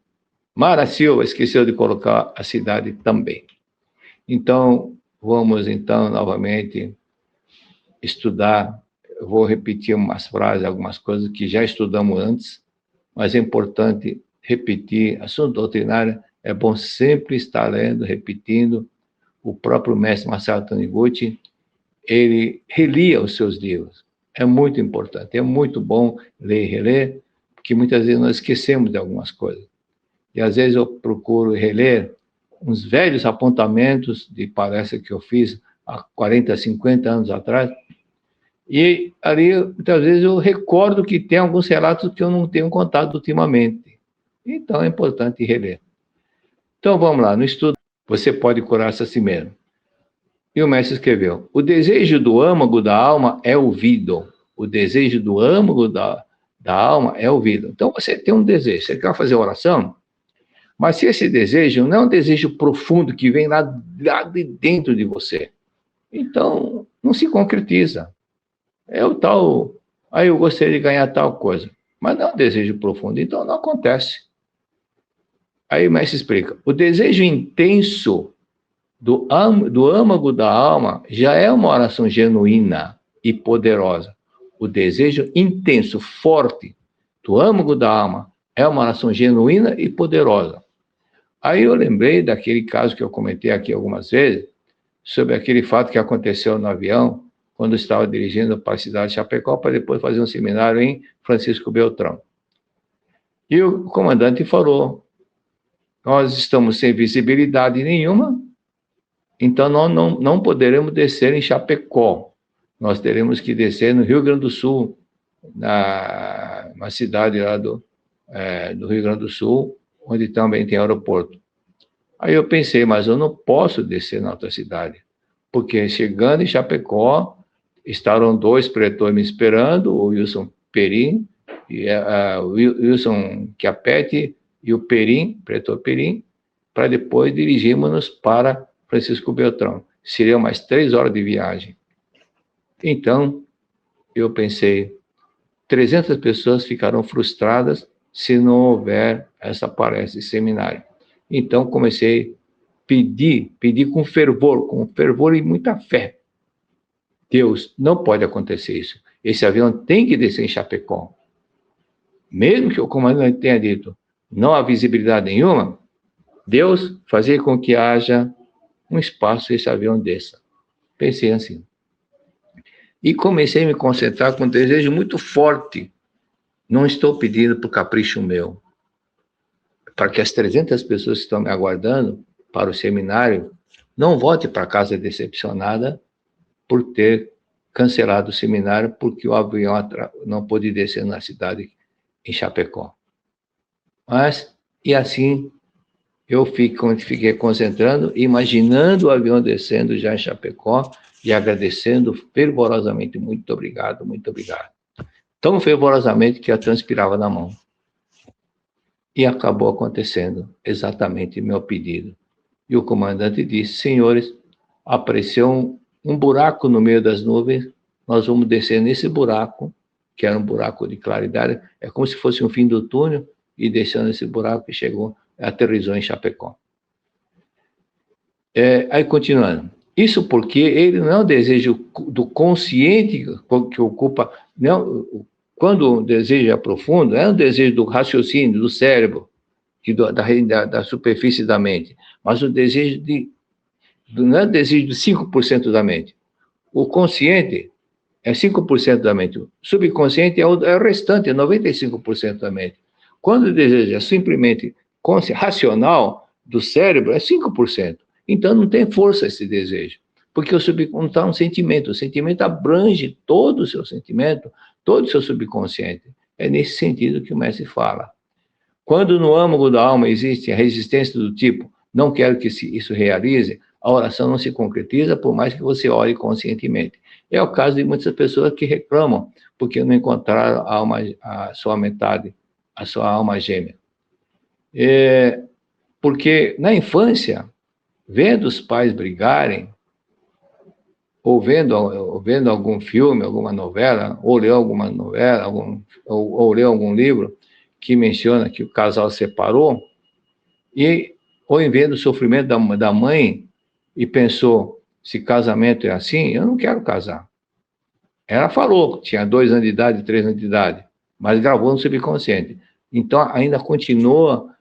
Mara Silva, esqueceu de colocar a cidade também. Então, vamos então novamente estudar. Eu vou repetir umas frases, algumas coisas que já estudamos antes, mas é importante repetir. Assunto doutrinário, é bom sempre estar lendo, repetindo. O próprio mestre Marcelo Taniguchi, ele relia os seus livros. É muito importante, é muito bom ler e reler, porque muitas vezes nós esquecemos de algumas coisas. E às vezes eu procuro reler uns velhos apontamentos de palestra que eu fiz há 40, 50 anos atrás, e ali, muitas vezes, eu recordo que tem alguns relatos que eu não tenho contado ultimamente. Então, é importante reler. Então, vamos lá, no estudo, você pode curar-se a si mesmo. E o mestre escreveu: o desejo do âmago da alma é ouvido. O desejo do âmago da alma é ouvido. Então, você tem um desejo, você quer fazer oração, mas se esse desejo não é um desejo profundo que vem lá de dentro de você, então não se concretiza. É o tal, eu gostaria de ganhar tal coisa, mas não é um desejo profundo, então não acontece. Aí o mestre explica: o desejo intenso do âmago da alma já é uma oração genuína e poderosa. O desejo intenso, forte, do âmago da alma é uma oração genuína e poderosa. Aí eu lembrei daquele caso que eu comentei aqui algumas vezes, sobre aquele fato que aconteceu no avião, quando eu estava dirigindo para a cidade de Chapecó, para depois fazer um seminário em Francisco Beltrão. E o comandante falou: nós estamos sem visibilidade nenhuma, então não poderemos descer em Chapecó. Nós teremos que descer no Rio Grande do Sul, na cidade lá do Rio Grande do Sul, onde também tem aeroporto. Aí eu pensei, mas eu não posso descer na outra cidade, porque chegando em Chapecó, estavam dois preletores me esperando, o Wilson Perim, o Wilson Chiapetti e o Perim, pretor Perim, para depois dirigirmos-nos para Francisco Beltrão. Seriam mais 3 horas de viagem. Então, eu pensei, 300 pessoas ficarão frustradas se não houver essa palestra, esse seminário. Então, comecei a pedir com fervor e muita fé. Deus, não pode acontecer isso. Esse avião tem que descer em Chapecó. Mesmo que o comandante tenha dito, não há visibilidade nenhuma, Deus fazia com que haja um espaço e esse avião desça. Pensei assim. E comecei a me concentrar com um desejo muito forte. Não estou pedindo por capricho meu. Para que as 300 pessoas que estão me aguardando para o seminário não voltem para casa decepcionada por ter cancelado o seminário porque o avião não pôde descer na cidade em Chapecó. Mas, e assim, eu fiquei concentrando, imaginando o avião descendo já em Chapecó e agradecendo fervorosamente, muito obrigado, muito obrigado. Tão fervorosamente que eu transpirava na mão. E acabou acontecendo exatamente meu pedido. E o comandante disse, senhores, apareceu um buraco no meio das nuvens, nós vamos descer nesse buraco, que era um buraco de claridade, é como se fosse um fim do túnel, e descendo esse buraco e chegou, aterrissou em Chapecó. Aí continuando, isso porque ele não é um desejo do consciente que ocupa, não, quando o desejo é profundo, é um desejo do raciocínio, do cérebro, da superfície da mente, mas o desejo não é o desejo de 5% da mente. O consciente é 5% da mente. O subconsciente é o restante, é 95% da mente. Quando o desejo é simplesmente racional do cérebro, é 5%. Então não tem força esse desejo, porque o subconsciente está um sentimento. O sentimento abrange todo o seu sentimento, todo o seu subconsciente. É nesse sentido que o mestre fala. Quando no âmago da alma existe a resistência do tipo, não quero que isso realize, a oração não se concretiza, por mais que você ore conscientemente. É o caso de muitas pessoas que reclamam, porque não encontraram a sua metade, a sua alma gêmea. Porque na infância, vendo os pais brigarem, ou vendo algum filme, alguma novela, ou ler alguma novela, ou ler algum livro que menciona que o casal separou, ou em vendo o sofrimento da mãe, e pensou, se casamento é assim, eu não quero casar. Ela falou, tinha 2 anos de idade, 3 anos de idade, mas gravou no subconsciente. Então, ainda continua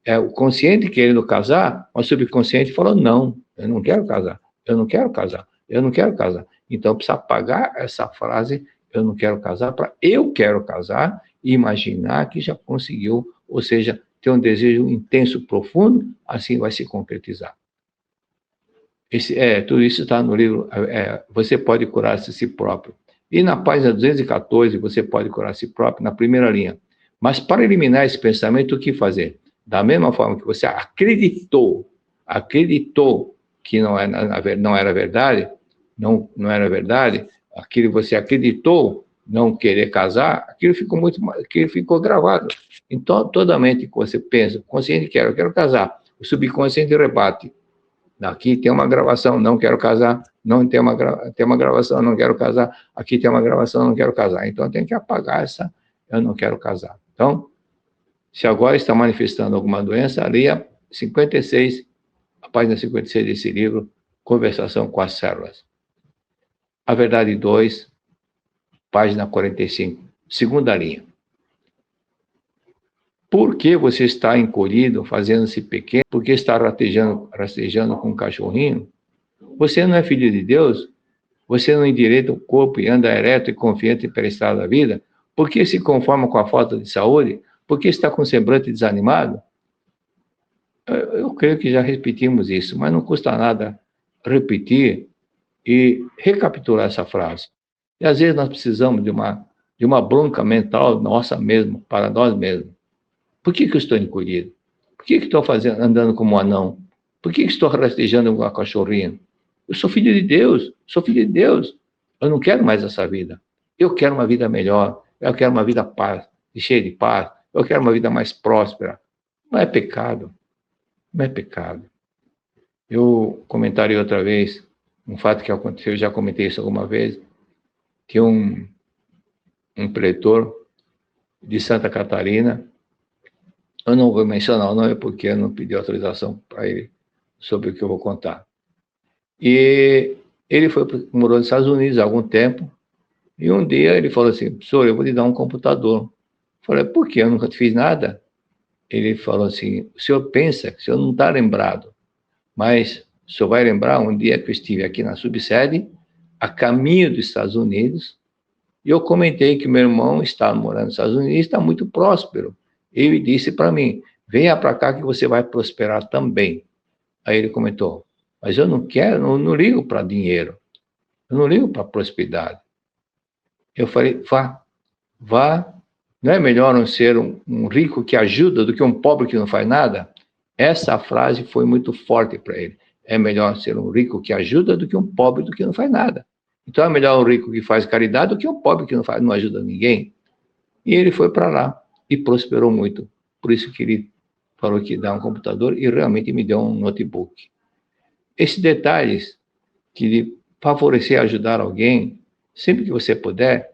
o consciente querendo casar, mas o subconsciente falou, não, eu não quero casar, eu não quero casar, eu não quero casar. Então, precisa apagar essa frase, eu não quero casar, para eu quero casar, e imaginar que já conseguiu, ou seja, ter um desejo intenso, profundo, assim vai se concretizar. Tudo isso está no livro, Você Pode Curar-se a Si Próprio. E na página 214, Você Pode Curar-se a Si Próprio, na primeira linha. Mas para eliminar esse pensamento, o que fazer? Da mesma forma que você acreditou que não era verdade, não era verdade, aquilo você acreditou não querer casar, aquilo ficou gravado. Então, toda mente que você pensa, consciente eu quero casar, o subconsciente rebate. Aqui tem uma gravação, não quero casar, não tem uma gravação, não quero casar, aqui tem uma gravação, não quero casar. Então, tem que apagar essa, eu não quero casar. Então, se agora está manifestando alguma doença, leia 56, a página 56 desse livro, Conversação com as Células. A Verdade 2, página 45, segunda linha. Por que você está encolhido, fazendo-se pequeno? Por que está rastejando com um cachorrinho? Você não é filho de Deus? Você não endireita o corpo e anda ereto e confiante pelo estado da vida? Por que se conforma com a falta de saúde? Por que está com semblante desanimado? Eu creio que já repetimos isso, mas não custa nada repetir e recapitular essa frase. E às vezes nós precisamos de uma bronca mental nossa mesmo, para nós mesmos. Por que eu estou encolhido? Por que estou andando como um anão? Por que estou rastejando com a cachorrinha? Eu sou filho de Deus, Eu não quero mais essa vida. Eu quero uma vida melhor. Eu quero uma vida cheia de paz. Eu quero uma vida mais próspera. Não é pecado. Não é pecado. Eu comentarei outra vez um fato que aconteceu, eu já comentei isso alguma vez, que um pretor de Santa Catarina, eu não vou mencionar o nome porque eu não pedi autorização para ele sobre o que eu vou contar. E Ele morou nos Estados Unidos há algum tempo, e um dia ele falou assim, senhor, eu vou lhe dar um computador. Eu falei, por quê? Eu nunca te fiz nada. Ele falou assim, o senhor pensa que o senhor não está lembrado, mas o senhor vai lembrar um dia que eu estive aqui na subsede, a caminho dos Estados Unidos, e eu comentei que meu irmão está morando nos Estados Unidos e está muito próspero. Ele disse para mim, venha para cá que você vai prosperar também. Aí ele comentou, mas eu não quero, não ligo para dinheiro, eu não ligo para prosperidade. Eu falei, vá, não é melhor não ser um rico que ajuda do que um pobre que não faz nada? Essa frase foi muito forte para ele. É melhor ser um rico que ajuda do que um pobre do que não faz nada. Então é melhor um rico que faz caridade do que um pobre que não ajuda ninguém. E ele foi para lá e prosperou muito. Por isso que ele falou que dá um computador e realmente me deu um notebook. Esses detalhes que de favorecer, ajudar alguém, sempre que você puder,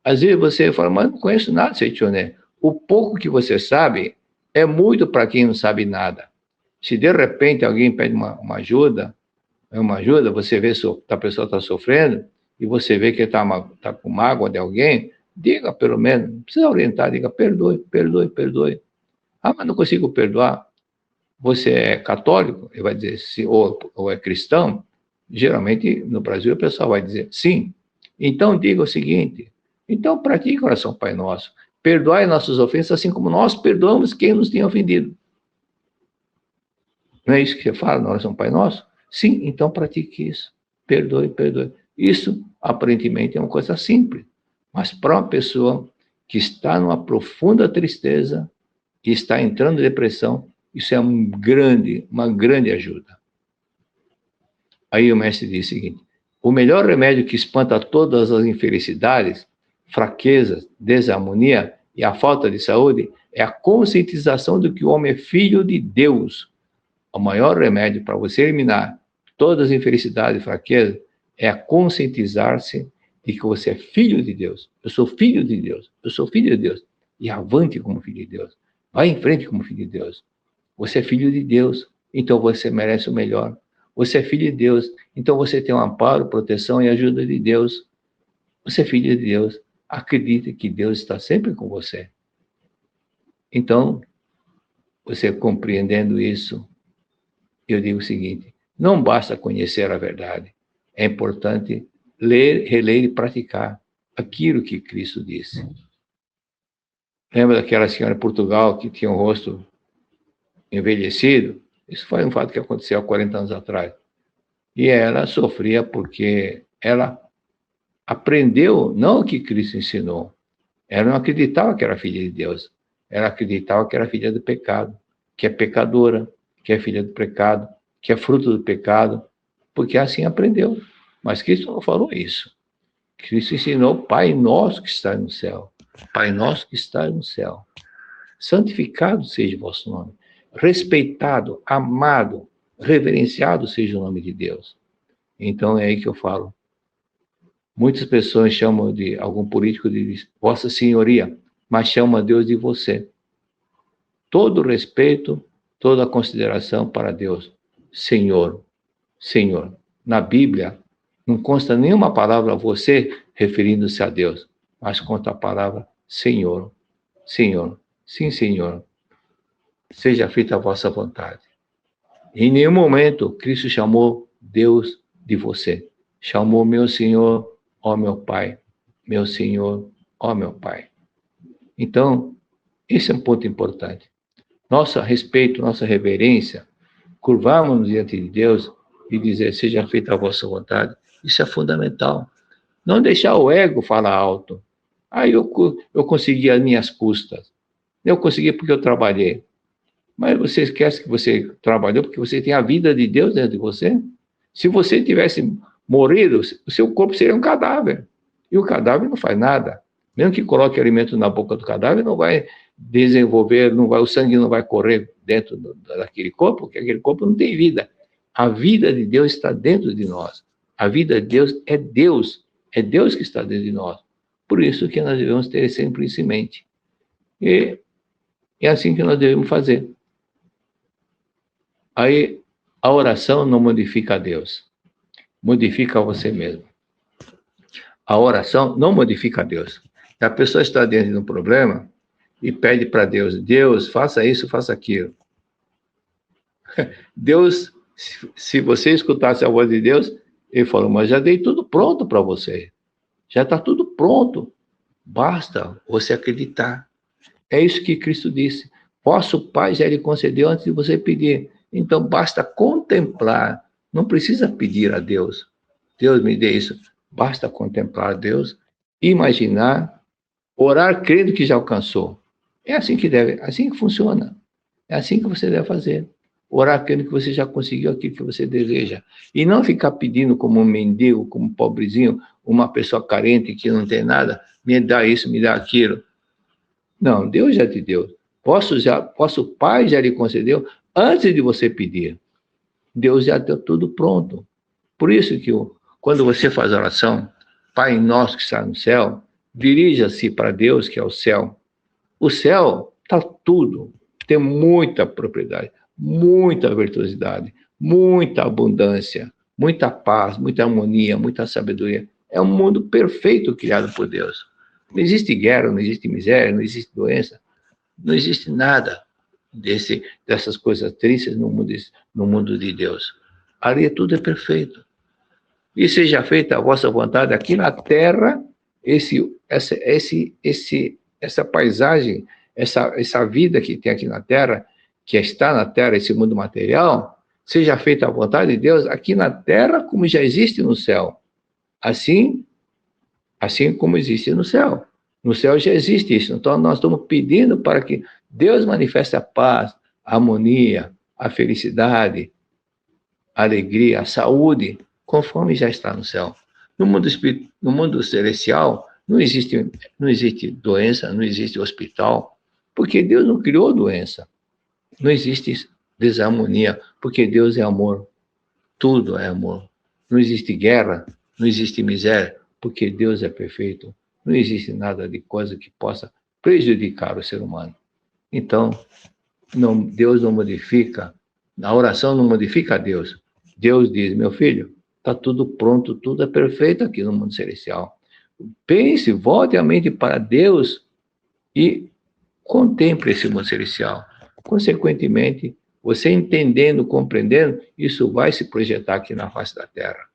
às vezes você fala, mas não conheço nada, Seichoné. O pouco que você sabe é muito para quem não sabe nada. Se de repente alguém pede uma ajuda, você vê que a pessoa está sofrendo, e você vê que está com mágoa de alguém, diga pelo menos, não precisa orientar, diga perdoe, perdoe, perdoe. Ah, mas não consigo perdoar. Você é católico? Ele vai dizer sim, ou é cristão? Geralmente no Brasil o pessoal vai dizer sim. Então diga o seguinte, então pratique a oração Pai Nosso, perdoai nossas ofensas assim como nós perdoamos quem nos tem ofendido. Não é isso que você fala na oração Pai Nosso? Sim, então pratique isso. Perdoe, perdoe. Isso, aparentemente, é uma coisa simples. Mas para uma pessoa que está numa profunda tristeza e está entrando em depressão, isso é uma grande ajuda. Aí o mestre diz o seguinte, o melhor remédio que espanta todas as infelicidades, fraquezas, desarmonia e a falta de saúde é a conscientização de que o homem é filho de Deus. O maior remédio para você eliminar todas as infelicidades e fraquezas é a conscientizar-se de que você é filho de Deus. Eu sou filho de Deus. Eu sou filho de Deus. E avante como filho de Deus. Vai em frente como filho de Deus. Você é filho de Deus, então você merece o melhor. Você é filho de Deus, então você tem um amparo, proteção e ajuda de Deus. Você é filho de Deus. Acredite que Deus está sempre com você. Então, você compreendendo isso, eu digo o seguinte, não basta conhecer a verdade, é importante ler, reler e praticar aquilo que Cristo disse. Lembra daquela senhora em Portugal que tinha o rosto envelhecido? Isso foi um fato que aconteceu há 40 anos atrás. E ela sofria porque ela aprendeu não o que Cristo ensinou. Ela não acreditava que era filha de Deus. Ela acreditava que era filha do pecado, que é pecadora, que é filha do pecado, que é fruto do pecado, porque assim aprendeu. Mas Cristo não falou isso. Cristo ensinou, Pai nosso que está no céu. Pai nosso que está no céu. Santificado seja o vosso nome. Respeitado, amado, reverenciado seja o nome de Deus. Então é aí que eu falo. Muitas pessoas chamam de algum político de Vossa Senhoria, mas chamam a Deus de você. Todo respeito, toda consideração para Deus. Senhor, Senhor. Na Bíblia, não consta nenhuma palavra você referindo-se a Deus, mas conta a palavra Senhor, Senhor, sim, Senhor. Seja feita a vossa vontade. Em nenhum momento Cristo chamou Deus de você. Chamou meu Senhor, ó meu Pai. Meu Senhor, ó meu Pai. Então, esse é um ponto importante. Nosso respeito, nossa reverência, curvarmos-nos diante de Deus e dizer, seja feita a vossa vontade, isso é fundamental. Não deixar o ego falar alto. Eu consegui as minhas custas. Eu consegui porque eu trabalhei. Mas você esquece que você trabalhou porque você tem a vida de Deus dentro de você? Se você tivesse morrido, o seu corpo seria um cadáver. E o cadáver não faz nada. Mesmo que coloque alimento na boca do cadáver, não vai desenvolver, o sangue não vai correr dentro daquele corpo, porque aquele corpo não tem vida. A vida de Deus está dentro de nós. A vida de Deus é Deus. É Deus que está dentro de nós. Por isso que nós devemos ter sempre isso em mente. E é assim que nós devemos fazer. Aí, a oração não modifica a Deus. modifica você mesmo. A oração não modifica Deus. A pessoa está dentro de um problema e pede para Deus, Deus, faça isso, faça aquilo. Deus, se você escutasse a voz de Deus, ele falou, mas já dei tudo pronto para você. Já está tudo pronto. Basta você acreditar. É isso que Cristo disse. Vosso Pai já lhe concedeu antes de você pedir. Então, basta contemplar. Não precisa pedir a Deus. Deus me dê isso. Basta contemplar a Deus, imaginar, orar crendo que já alcançou. É assim que funciona. É assim que você deve fazer. Orar crendo que você já conseguiu aquilo que você deseja. E não ficar pedindo como um mendigo, como um pobrezinho, uma pessoa carente que não tem nada, me dá isso, me dá aquilo. Não, Deus já te deu. Vosso Pai já lhe concedeu antes de você pedir. Deus já deu tudo pronto. Por isso que quando você faz a oração, Pai nosso que está no céu, dirija-se para Deus, que é o céu. O céu está tudo. Tem muita propriedade, muita virtuosidade, muita abundância, muita paz, muita harmonia, muita sabedoria. É um mundo perfeito criado por Deus. Não existe guerra, não existe miséria, não existe doença, não existe nada dessas coisas tristes no mundo de Deus. Ali tudo é perfeito. E seja feita a vossa vontade aqui na terra, essa paisagem, essa vida que tem aqui na terra, que está na terra, esse mundo material, seja feita a vontade de Deus aqui na terra como já existe no céu. Assim como existe no céu. No céu já existe isso. Então, nós estamos pedindo para que Deus manifeste a paz, a harmonia, a felicidade, a alegria, a saúde, conforme já está no céu. No mundo celestial, não existe doença, não existe hospital, porque Deus não criou doença. Não existe desarmonia, porque Deus é amor. Tudo é amor. Não existe guerra, não existe miséria, porque Deus é perfeito. Não existe nada de coisa que possa prejudicar o ser humano. Então, Deus não modifica, a oração não modifica Deus. Deus diz, meu filho, está tudo pronto, tudo é perfeito aqui no mundo celestial. Pense, volte a mente para Deus e contemple esse mundo celestial. Consequentemente, você entendendo, compreendendo, isso vai se projetar aqui na face da terra.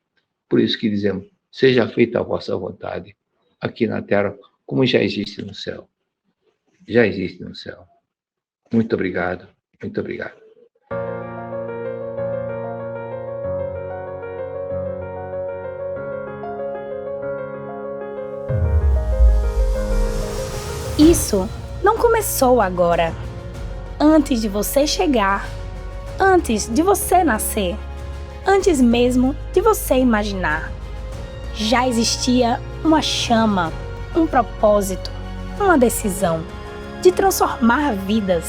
Por isso que dizemos, seja feita a vossa vontade, aqui na terra, como já existe no céu. Já existe no céu. Muito obrigado, muito obrigado. Isso não começou agora. Antes de você chegar, antes de você nascer, antes mesmo de você imaginar, já existia uma chama, um propósito, uma decisão de transformar vidas.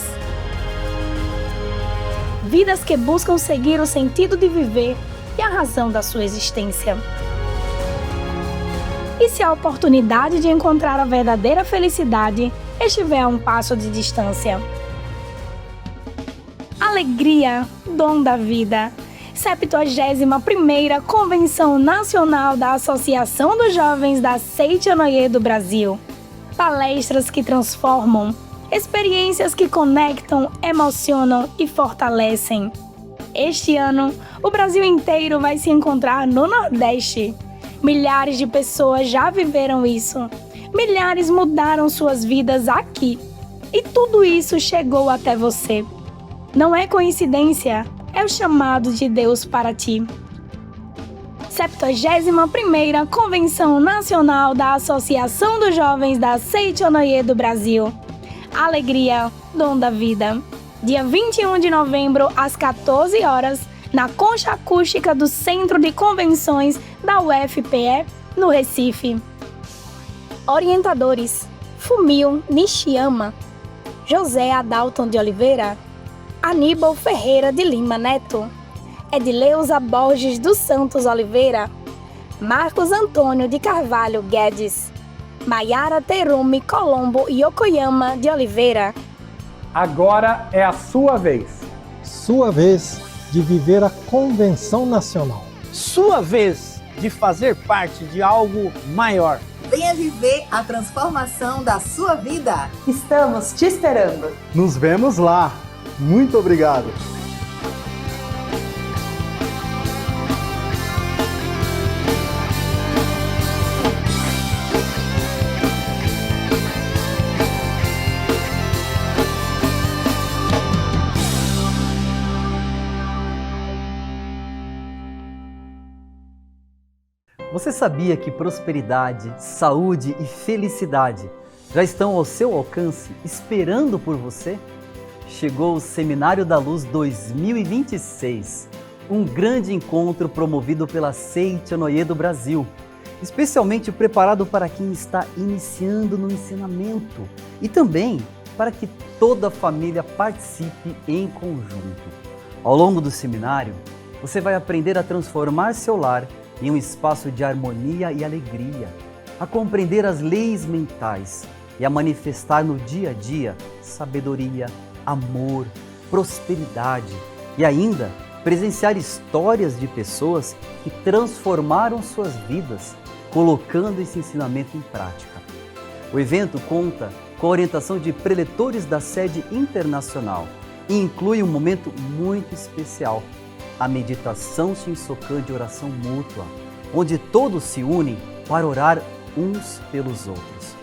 Vidas que buscam seguir o sentido de viver e a razão da sua existência. E se a oportunidade de encontrar a verdadeira felicidade estiver a um passo de distância? Alegria, dom da vida. 71ª Convenção Nacional da Associação dos Jovens da Seita-Noye do Brasil. Palestras que transformam, experiências que conectam, emocionam e fortalecem. Este ano, o Brasil inteiro vai se encontrar no Nordeste. Milhares de pessoas já viveram isso. Milhares mudaram suas vidas aqui. E tudo isso chegou até você. Não é coincidência, é o chamado de Deus para ti. 71ª Convenção Nacional da Associação dos Jovens da Seita-Noye do Brasil. Alegria, dom da vida. Dia 21 de novembro, às 14 horas, na Concha Acústica do Centro de Convenções da UFPE, no Recife. Orientadores: Fumio Nishiyama, José Adalton de Oliveira, Aníbal Ferreira de Lima Neto, Edileuza Borges dos Santos Oliveira, Marcos Antônio de Carvalho Guedes, Maiara Terumi Colombo Yokoyama de Oliveira. Agora é a sua vez. Sua vez de viver a Convenção Nacional. Sua vez de fazer parte de algo maior. Venha viver a transformação da sua vida. Estamos te esperando. Nos vemos lá. Muito obrigado. Você sabia que prosperidade, saúde e felicidade já estão ao seu alcance, esperando por você? Chegou o Seminário da Luz 2026, um grande encontro promovido pela Seichonoye do Brasil, especialmente preparado para quem está iniciando no ensinamento e também para que toda a família participe em conjunto. Ao longo do seminário, você vai aprender a transformar seu lar em um espaço de harmonia e alegria, a compreender as leis mentais e a manifestar no dia a dia sabedoria, amor, prosperidade e ainda presenciar histórias de pessoas que transformaram suas vidas, colocando esse ensinamento em prática. O evento conta com a orientação de preletores da sede internacional e inclui um momento muito especial, a meditação Shinsokan de oração mútua, onde todos se unem para orar uns pelos outros.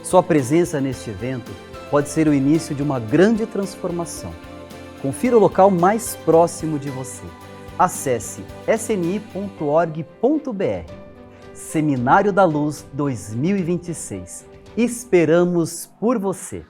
Sua presença neste evento pode ser o início de uma grande transformação. Confira o local mais próximo de você. Acesse sni.org.br. Seminário da Luz 2026. Esperamos por você!